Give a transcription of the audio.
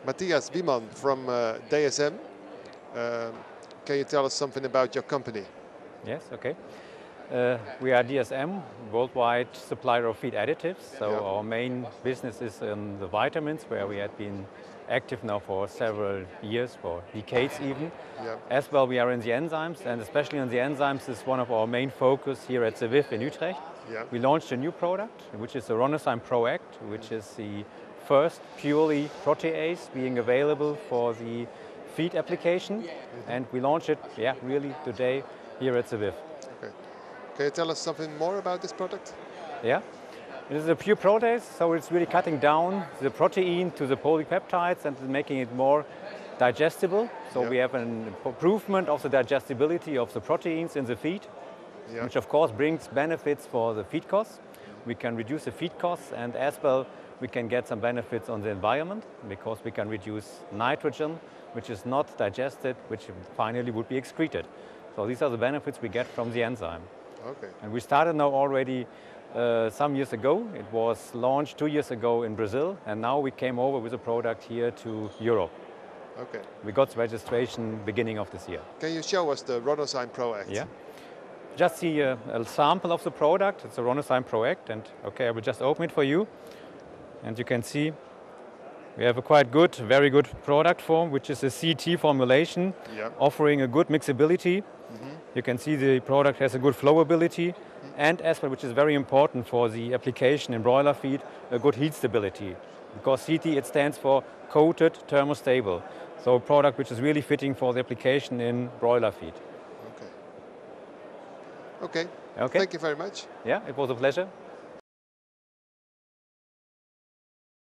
Matthias Wiemann from DSM. Can you tell us something about your company? Yes, okay. We are DSM, worldwide supplier of feed additives. So our main business is in the vitamins, where we have been active now for several years, for decades even. As well, we are in the enzymes, and especially in the enzymes is one of our main focus here at CEVIF in Utrecht. We launched a new product, which is the Ronozyme ProAct, which is the first purely protease being available for the feed application. And we launched it, really today here at CEVIF. Okay. Can you tell us something more about this product? Yeah. It is a pure protease, so it's really cutting down the protein to the polypeptides and making it more digestible. So we have an improvement of the digestibility of the proteins in the feed, which of course brings benefits for the feed costs. We can reduce the feed costs, and as well we can get some benefits on the environment because we can reduce nitrogen, which is not digested, which finally would be excreted. So these are the benefits we get from the enzyme. Okay. And we started now already some years ago. It was launched 2 years ago in Brazil, and now we came over with a product here to Europe. Okay. We got registration beginning of this year. Can you show us the Ronozyme ProAct? Yeah. Just see a sample of the product. It's a Ronozyme ProAct, and okay, I will just open it for you. And you can see we have a quite good, very good product form, which is a CT formulation, offering a good mixability. You can see the product has a good flowability, and as well, which is very important for the application in broiler feed, a good heat stability. Because CT, it stands for coated thermostable. So a product which is really fitting for the application in broiler feed. Okay. Okay. Thank you very much. Yeah, it was a pleasure.